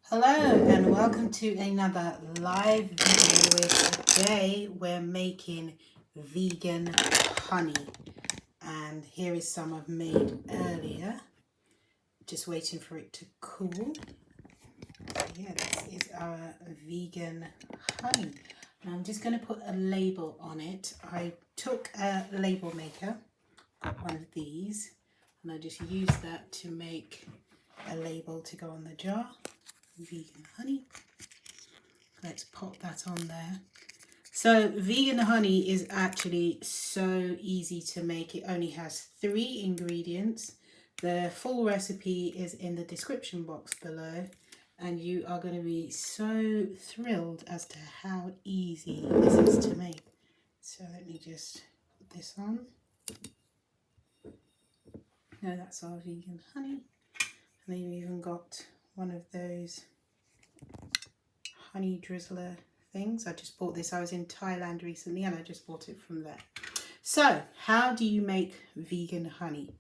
Hello and welcome to another live video where today we're making vegan honey, and here is some I've made earlier, just waiting for it to cool. Yeah, this is our vegan honey. I'm just going to put a label on it. I took a label maker, got one of these, and I just used that to make a label to go on the jar. Vegan honey. Let's pop that on there. So vegan honey is actually so easy to make. It only has 3 ingredients. The full recipe is in the description box below, and you are going to be so thrilled as to how easy this is to make. So let me just put this on. Now that's our vegan honey. And then we've even got one of those honey drizzler things. I just bought this. I was in Thailand recently and I just bought it from there. So how do you make vegan honey?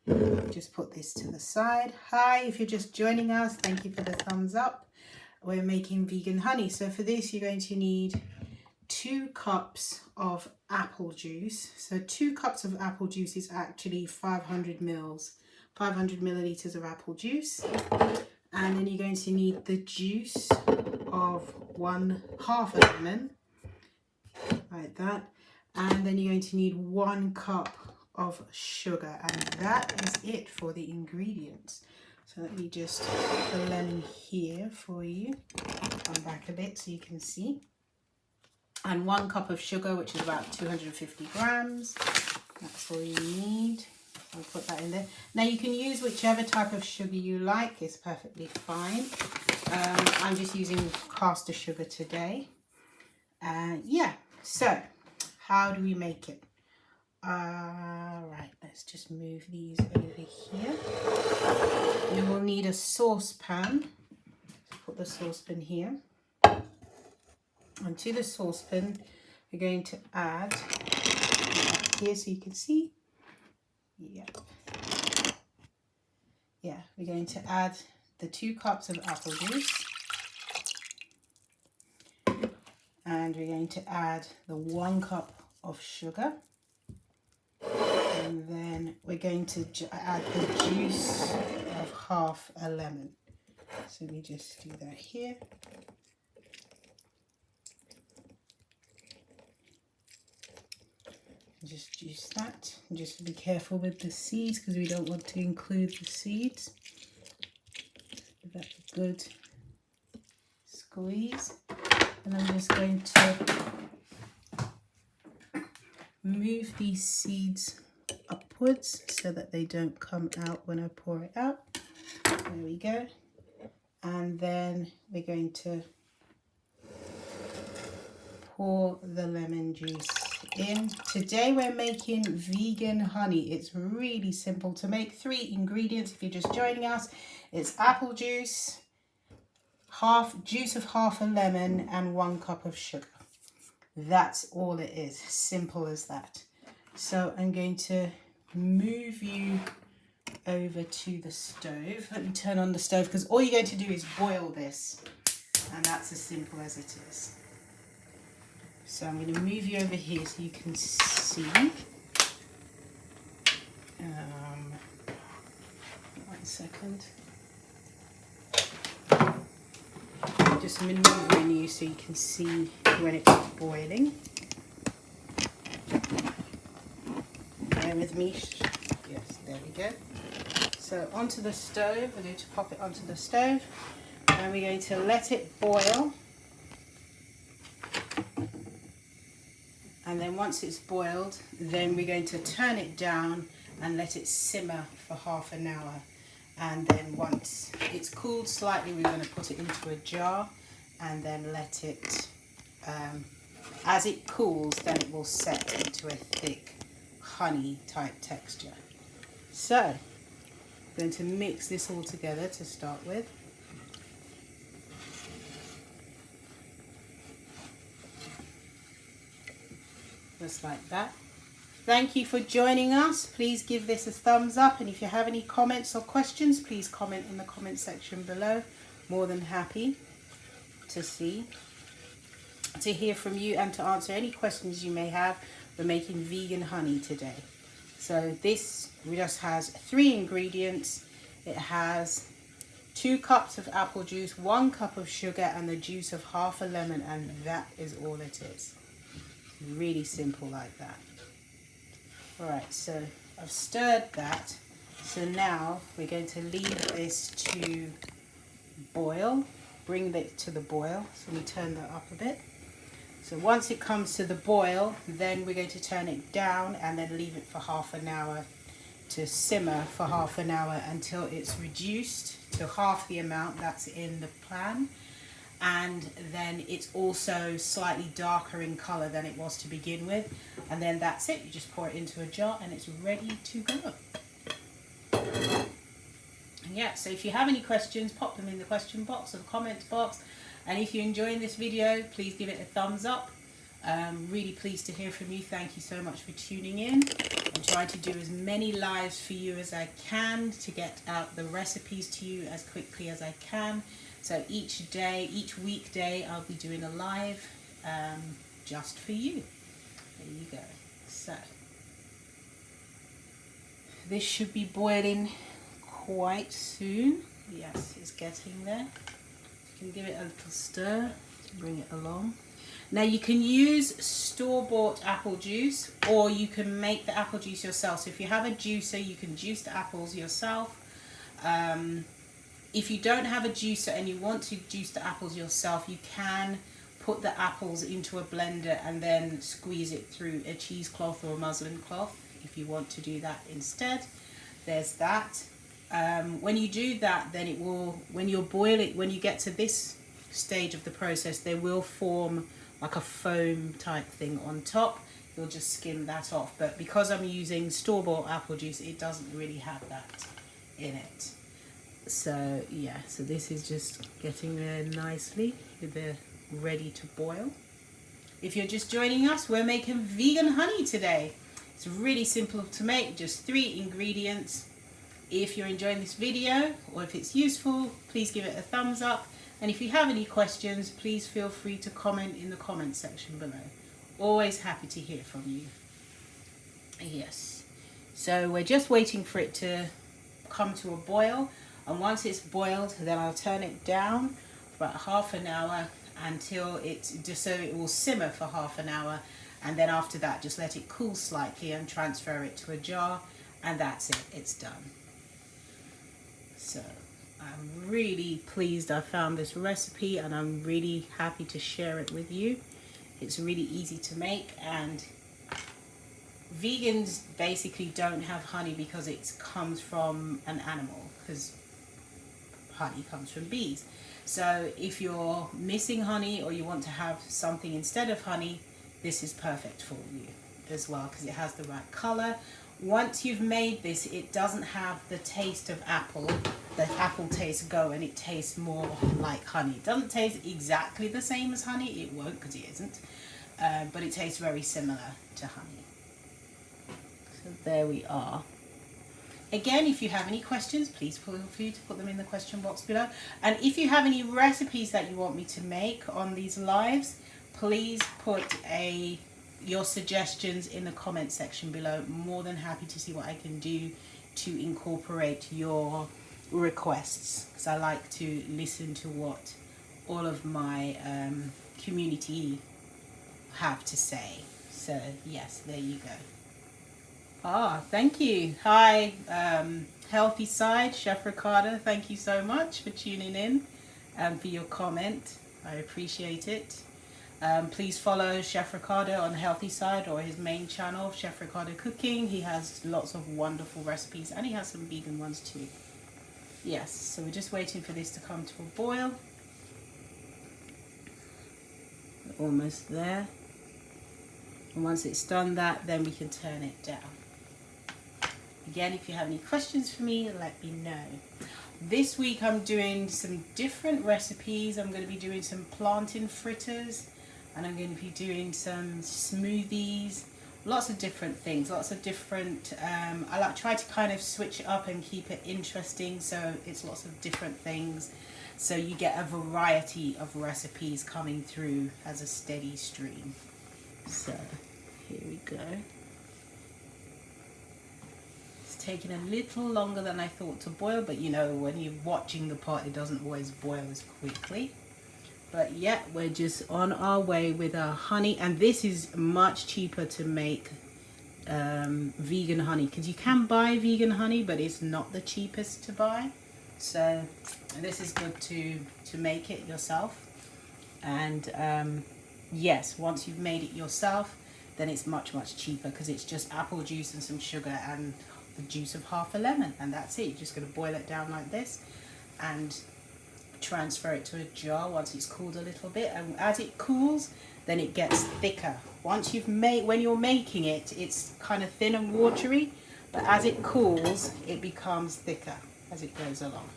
Just put this to the side. Hi, if you're just joining us, thank you for the thumbs up. We're making vegan honey. So for this you're going to need 2 cups of apple juice. So 2 cups of apple juice is actually 500 milliliters of apple juice. And then you're going to need the juice of half a lemon, like that. And then you're going to need 1 cup of sugar, and that is it for the ingredients. So let me just put the lemon here for you. Come back a bit so you can see. And 1 cup of sugar, which is about 250 grams. That's all you need. I'll put that in there. Now you can use whichever type of sugar you like, it's perfectly fine. I'm just using caster sugar today. Yeah, so how do we make it? Right, let's just move these over here. You will need a saucepan. Put the saucepan here. And to the saucepan, we're going to add here so you can see. Yeah, we're going to add the 2 cups of apple juice, and we're going to add the 1 cup of sugar, and then we're going to add the juice of half a lemon. So we just do that here. Just juice that. Just be careful with the seeds because we don't want to include the seeds. Give that a good squeeze. And I'm just going to move these seeds upwards so that they don't come out when I pour it out. There we go. And then we're going to pour the lemon juice in. Today we're making vegan honey. It's really simple to make. 3 ingredients if you're just joining us. It's apple juice, juice of half a lemon, and 1 cup of sugar. That's all it is. Simple as that. So I'm going to move you over to the stove. Let me turn on the stove because all you're going to do is boil this, and that's as simple as it is. So I'm going to move you over here so you can see. 1 second. I'm just maneuvering you so you can see when it's boiling. Bear with me. Yes, there we go. So onto the stove. We're going to pop it onto the stove, and we're going to let it boil. And then once it's boiled, then we're going to turn it down and let it simmer for half an hour. And then once it's cooled slightly, we're going to put it into a jar and then let it, as it cools, then it will set into a thick honey type texture. So I'm going to mix this all together to start with. Just like that. Thank you for joining us. Please give this a thumbs up, and if you have any comments or questions, please comment in the comment section below. More than happy to hear from you and to answer any questions you may have. We're making vegan honey today. So this just has 3 ingredients. It has 2 cups of apple juice, 1 cup of sugar, and the juice of half a lemon, and that is all it is. Really simple like that. Alright, so I've stirred that. So now we're going to leave this to boil. Bring it to the boil. So we turn that up a bit. So once it comes to the boil, then we're going to turn it down and then leave it for half an hour to simmer for half an hour until it's reduced to half the amount that's in the pan. And then it's also slightly darker in color than it was to begin with. And then that's it. You just pour it into a jar and it's ready to go. Yeah, so if you have any questions, pop them in the question box or the comments box. And if you're enjoying this video, please give it a thumbs up. Really pleased to hear from you. Thank you so much for tuning in. I'm trying to do as many lives for you as I can to get out the recipes to you as quickly as I can. So each weekday, I'll be doing a live just for you. There you go. So this should be boiling quite soon. Yes, it's getting there. You can give it a little stir to bring it along. Now you can use store-bought apple juice, or you can make the apple juice yourself. So if you have a juicer, you can juice the apples yourself. If you don't have a juicer and you want to juice the apples yourself, you can put the apples into a blender and then squeeze it through a cheesecloth or a muslin cloth if you want to do that instead. There's that. When you do that, then it will, when you get to this stage of the process, they will form like a foam type thing on top. You'll just skim that off. But because I'm using store-bought apple juice, it doesn't really have that in it. So yeah, so this is just getting there nicely. They're ready to boil. If you're just joining us, we're making vegan honey today. It's really simple to make, just 3 ingredients. If you're enjoying this video or if it's useful, please give it a thumbs up. And if you have any questions, please feel free to comment in the comment section below. Always happy to hear from you. Yes. So we're just waiting for it to come to a boil. And once it's boiled, then I'll turn it down for about half an hour until it's just so it will simmer for half an hour. And then after that, just let it cool slightly and transfer it to a jar. And that's it. It's done. So I'm really pleased I found this recipe and I'm really happy to share it with you. It's really easy to make, and vegans basically don't have honey because it comes from an animal, because honey comes from bees. So if you're missing honey or you want to have something instead of honey, this is perfect for you as well because it has the right color. Once you've made this, it doesn't have the taste of apple. The apple tastes go and it tastes more like honey. It doesn't taste exactly the same as honey. It won't because it isn't. But it tastes very similar to honey. So there we are. Again, if you have any questions, please feel free to put them in the question box below. And if you have any recipes that you want me to make on these lives, please put your suggestions in the comment section below. More than happy to see what I can do to incorporate your requests, because I like to listen to what all of my community have to say. So yes, there you go. Thank you. Hi, Healthy Side, Chef Ricardo, thank you so much for tuning in and for your comment. I appreciate it. Please follow Chef Ricardo on the Healthy Side or his main channel, Chef Ricardo Cooking. He has lots of wonderful recipes and he has some vegan ones too. Yes, so we're just waiting for this to come to a boil. We're almost there. And once it's done that, then we can turn it down. Again, if you have any questions for me, let me know. This week I'm doing some different recipes. I'm going to be doing some plantain fritters and I'm going to be doing some smoothies. lots of different things, lots of different, I like try to kind of switch it up and keep it interesting, so it's lots of different things, so you get a variety of recipes coming through as a steady stream. So here we go. It's taking a little longer than I thought to boil, but you know, when you're watching the pot, it doesn't always boil as quickly. But yeah, we're just on our way with our honey, and this is much cheaper to make vegan honey, because you can buy vegan honey, but it's not the cheapest to buy. So this is good to make it yourself. And yes, once you've made it yourself, then it's much cheaper, because it's just apple juice and some sugar and the juice of half a lemon, and that's it. You're just going to boil it down like this and transfer it to a jar once it's cooled a little bit, and as it cools, then it gets thicker. Once you've made, when you're making it, it's kind of thin and watery, but as it cools, it becomes thicker as it goes along.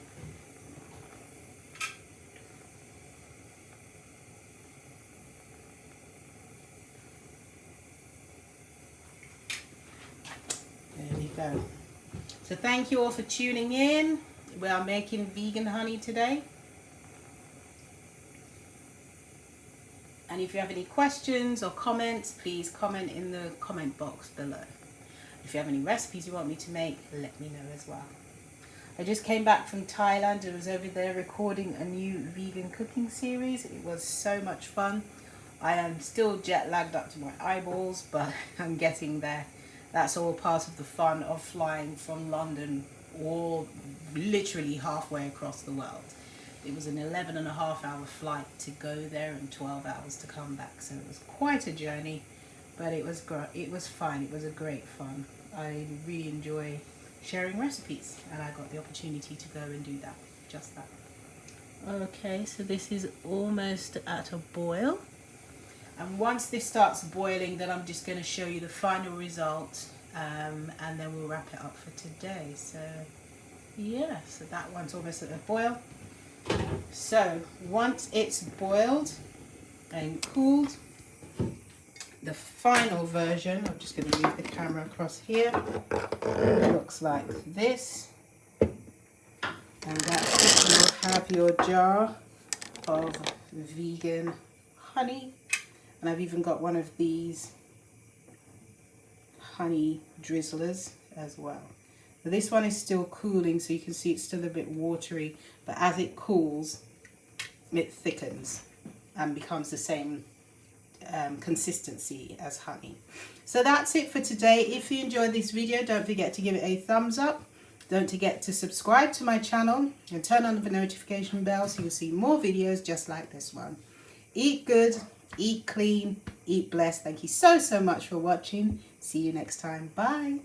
There we go. So thank you all for tuning in. We are making vegan honey today. And if you have any questions or comments, please comment in the comment box below. If you have any recipes you want me to make, let me know as well. I just came back from Thailand. I was over there recording a new vegan cooking series. It was so much fun. I am still jet lagged up to my eyeballs, but I'm getting there. That's all part of the fun of flying from London, or literally halfway across the world. It was an 11.5-hour flight to go there and 12 hours to come back, so it was quite a journey, but it was great. It was fun. It was a great fun. I really enjoy sharing recipes, and I got the opportunity to go and do that, just that. Okay, so this is almost at a boil, and once this starts boiling, then I'm just going to show you the final result, and then we'll wrap it up for today. So yeah, so that one's almost at a boil. So once it's boiled and cooled, the final version, I'm just going to move the camera across here, looks like this, and that's it. You'll have your jar of vegan honey, and I've even got one of these honey drizzlers as well. Now this one is still cooling, so you can see it's still a bit watery, but as it cools, it thickens and becomes the same consistency as honey. So that's it for today. If you enjoyed this video, don't forget to give it a thumbs up. Don't forget to subscribe to my channel and turn on the notification bell so you'll see more videos just like this one. Eat good, eat clean, eat blessed. Thank you so much for watching. See you next time. Bye.